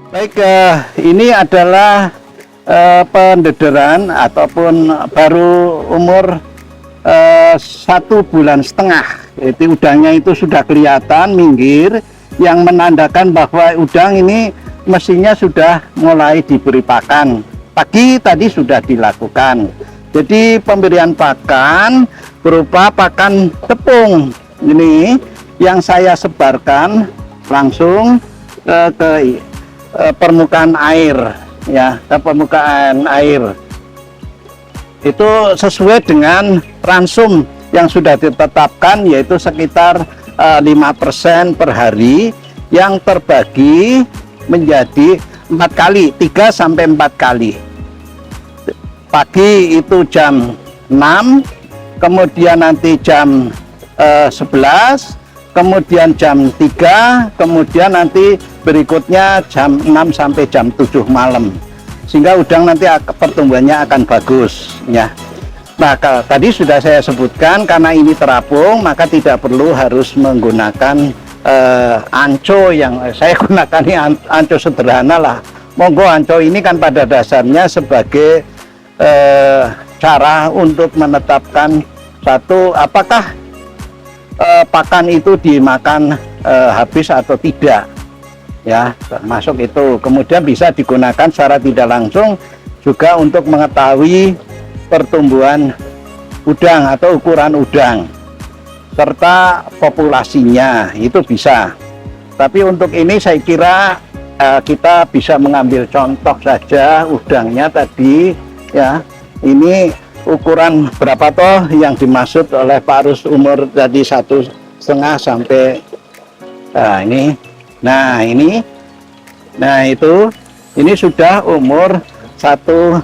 Baik, ini adalah pendederan ataupun baru umur 1,5 bulan. Jadi udangnya itu sudah kelihatan minggir, yang menandakan bahwa udang ini mestinya sudah mulai diberi pakan. Pagi tadi sudah dilakukan. Jadi pemberian pakan berupa pakan tepung ini yang saya sebarkan langsung ke permukaan air, ya, ke permukaan air. Itu sesuai dengan ransum yang sudah ditetapkan, yaitu sekitar 5% per hari, yang terbagi menjadi 4 kali, 3 sampai 4 kali. Pagi itu jam 6, kemudian nanti jam 11, kemudian jam 3, kemudian nanti berikutnya jam 6 sampai jam 7 malam, sehingga udang nanti pertumbuhannya akan bagus, ya. Nah, tadi sudah saya sebutkan, karena ini terapung maka tidak perlu harus menggunakan anco. Yang saya gunakan ini anco sederhana lah. Monggo, anco ini kan pada dasarnya sebagai cara untuk menetapkan satu apakah pakan itu dimakan habis atau tidak, ya, termasuk itu. Kemudian bisa digunakan secara tidak langsung juga untuk mengetahui pertumbuhan udang atau ukuran udang serta populasinya, itu bisa. Tapi untuk ini saya kira kita bisa mengambil contoh saja udangnya tadi, ya. Ini ukuran berapa toh yang dimaksud oleh Pak Rus, umur tadi 1,5 sampai ini. Nah ini, nah itu, ini sudah umur 1,5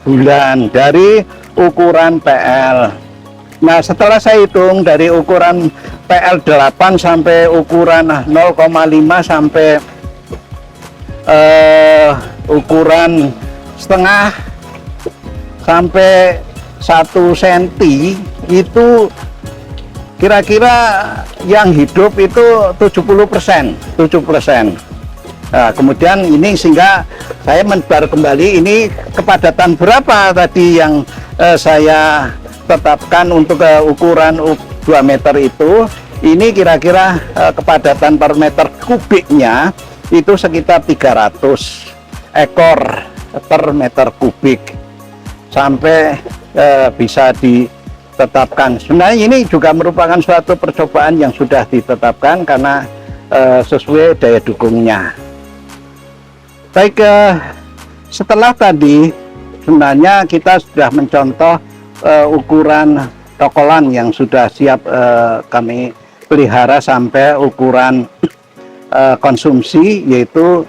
bulan dari ukuran PL. Nah, setelah saya hitung dari ukuran PL 8 sampai ukuran 0,5 sampai ukuran setengah sampai 1 cm, itu kira-kira yang hidup itu 70%. Nah, kemudian ini sehingga saya menyebar kembali ini kepadatan berapa tadi yang saya tetapkan untuk ukuran 2 meter itu. Ini kira-kira kepadatan per meter kubiknya itu sekitar 300 ekor per meter kubik sampai bisa ditetapkan. Sebenarnya ini juga merupakan suatu percobaan yang sudah ditetapkan karena sesuai daya dukungnya. Baik, setelah tadi sebenarnya kita sudah mencontoh ukuran tokolan yang sudah siap kami pelihara sampai ukuran konsumsi, yaitu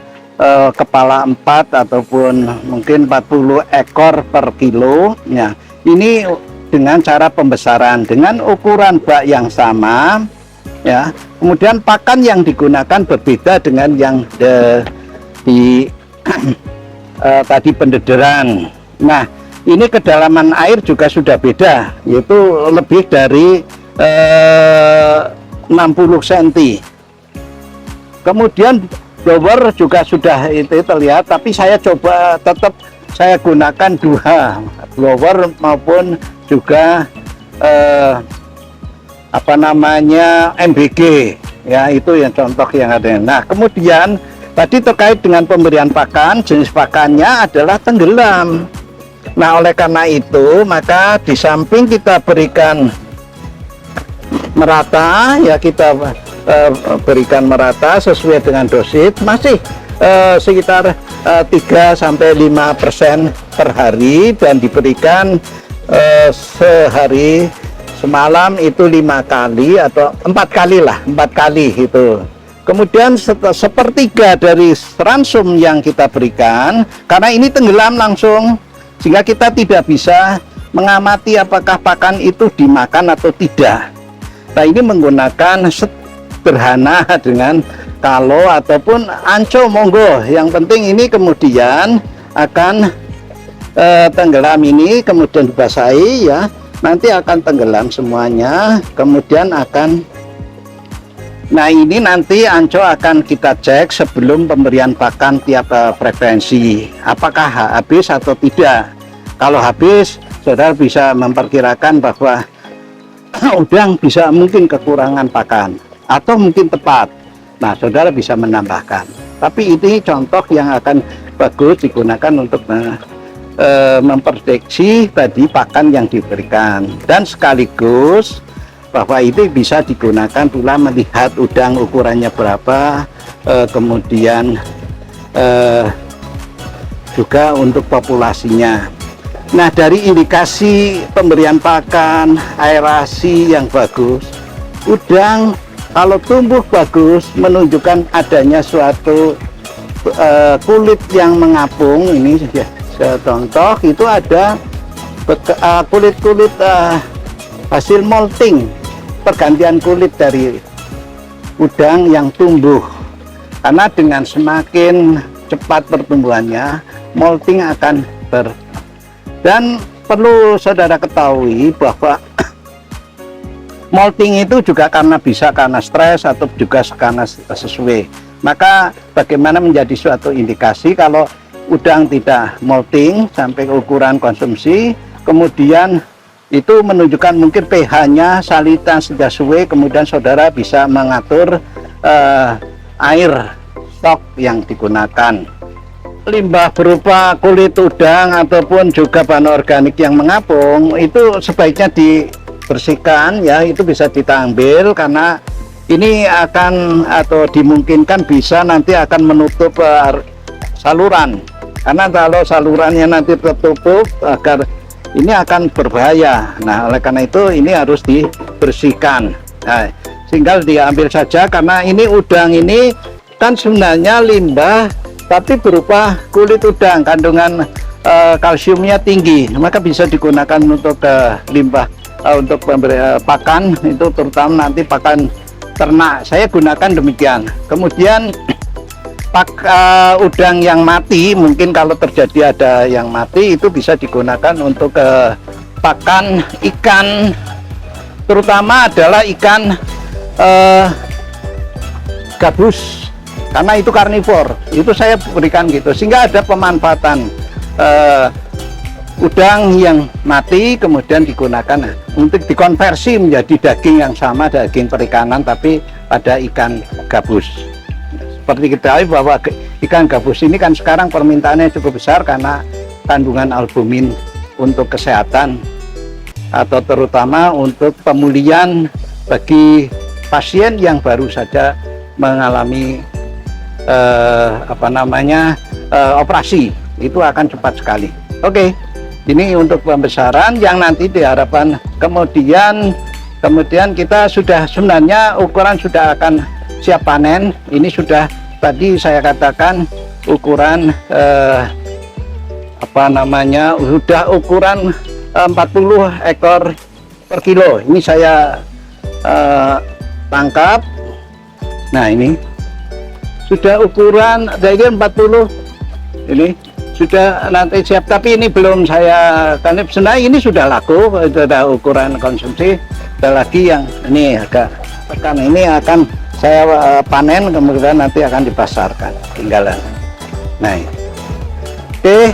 kepala 4 ataupun mungkin 40 ekor per kilo. Ya, ini dengan cara pembesaran dengan ukuran bak yang sama, ya. Kemudian pakan yang digunakan berbeda dengan yang tadi pendederan. Nah, ini kedalaman air juga sudah beda, yaitu lebih dari 60 cm. Kemudian blower juga sudah itu terlihat, tapi saya coba tetap saya gunakan 2 blower maupun juga apa namanya MBG, ya, itu yang contoh yang ada. Nah, kemudian tadi terkait dengan pemberian pakan, jenis pakannya adalah tenggelam. Nah, oleh karena itu maka di samping kita berikan merata, ya, kita berikan merata sesuai dengan dosis, masih sekitar 3-5% per hari, dan diberikan sehari semalam itu 5 kali atau 4 kali lah, 4 kali itu. Kemudian sepertiga dari ransum yang kita berikan, karena ini tenggelam langsung, sehingga kita tidak bisa mengamati apakah pakan itu dimakan atau tidak. Nah, ini menggunakan sederhana dengan kalo ataupun anco, monggo. Yang penting ini kemudian akan tenggelam, ini kemudian dibasahi, ya, nanti akan tenggelam semuanya, kemudian akan Nah, ini nanti Anco akan kita cek sebelum pemberian pakan tiap frekuensi, apakah habis atau tidak. Kalau habis, saudara bisa memperkirakan bahwa udang bisa mungkin kekurangan pakan atau mungkin tepat. Nah, saudara bisa menambahkan. Tapi ini contoh yang akan bagus digunakan untuk memprediksi tadi pakan yang diberikan, dan sekaligus bahwa itu bisa digunakan pula melihat udang ukurannya berapa, kemudian juga untuk populasinya. Nah, dari indikasi pemberian pakan, aerasi yang bagus, udang kalau tumbuh bagus menunjukkan adanya suatu kulit yang mengapung. Ini contoh itu ada kulit-kulit hasil molting, pergantian kulit dari udang yang tumbuh, karena dengan semakin cepat pertumbuhannya molting akan dan perlu saudara ketahui bahwa molting itu juga bisa karena stres atau juga karena sesuai. Maka bagaimana menjadi suatu indikasi kalau udang tidak molting sampai ukuran konsumsi, kemudian itu menunjukkan mungkin pH-nya salitan sudah sesuai, kemudian saudara bisa mengatur air stok yang digunakan. Limbah berupa kulit udang ataupun juga bahan organik yang mengapung itu sebaiknya dibersihkan ya, itu bisa kita ambil karena ini akan atau dimungkinkan bisa nanti akan menutup saluran, karena kalau salurannya nanti tertutup agar ini akan berbahaya. Nah, oleh karena itu ini harus dibersihkan. Nah, tinggal diambil saja, karena ini udang ini kan sebenarnya limbah tapi berupa kulit udang, kandungan kalsiumnya tinggi, maka bisa digunakan untuk limbah untuk pakan, itu terutama nanti pakan ternak. Saya gunakan demikian. Kemudian udang yang mati, mungkin kalau terjadi ada yang mati, itu bisa digunakan untuk pakan ikan, terutama adalah ikan gabus, karena itu karnivor. Itu saya berikan gitu, sehingga ada pemanfaatan udang yang mati kemudian digunakan untuk dikonversi menjadi daging yang sama, daging perikanan tapi pada ikan gabus. Seperti kita tahu bahwa ikan gabus ini kan sekarang permintaannya cukup besar karena kandungan albumin untuk kesehatan atau terutama untuk pemulihan bagi pasien yang baru saja mengalami operasi, itu akan cepat sekali. Oke, ini untuk pembesaran yang nanti diharapkan kemudian kita sudah sebenarnya ukuran sudah akan siap panen. Ini sudah tadi saya katakan ukuran sudah ukuran 40 ekor per kilo. Ini saya tangkap. Nah, ini sudah ukuran dari 40 ini sudah nanti siap, tapi ini belum saya, karena sebenarnya ini sudah laku, sudah ukuran konsumsi. Ada lagi yang ini agak pekan, ini akan saya panen kemudian nanti akan dipasarkan tinggalan. Nah, oke,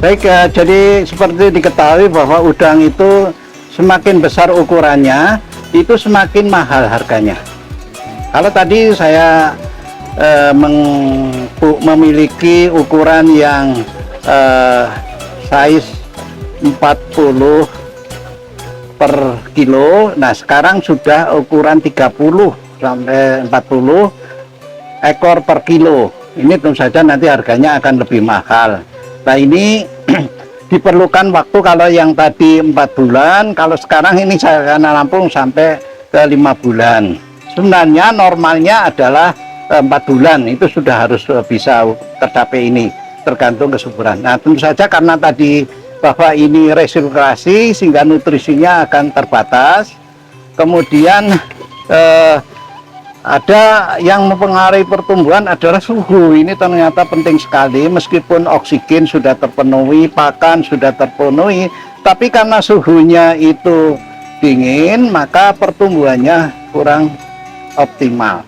baik, jadi seperti diketahui bahwa udang itu semakin besar ukurannya itu semakin mahal harganya. Kalau tadi saya memiliki ukuran yang size 40 per kilo, nah sekarang sudah ukuran 30 sampai 40 ekor per kilo. Ini tentu saja nanti harganya akan lebih mahal. Nah, ini diperlukan waktu, kalau yang tadi 4 bulan, kalau sekarang ini saya akan rampung sampai ke 5 bulan. Sebenarnya normalnya adalah 4 bulan, itu sudah harus bisa tercapai ini, tergantung kesuburan. Nah, tentu saja karena tadi bahwa ini resirkulasi sehingga nutrisinya akan terbatas. Kemudian ada yang mempengaruhi pertumbuhan adalah suhu. Ini ternyata penting sekali, meskipun oksigen sudah terpenuhi, pakan sudah terpenuhi, tapi karena suhunya itu dingin, maka pertumbuhannya kurang optimal.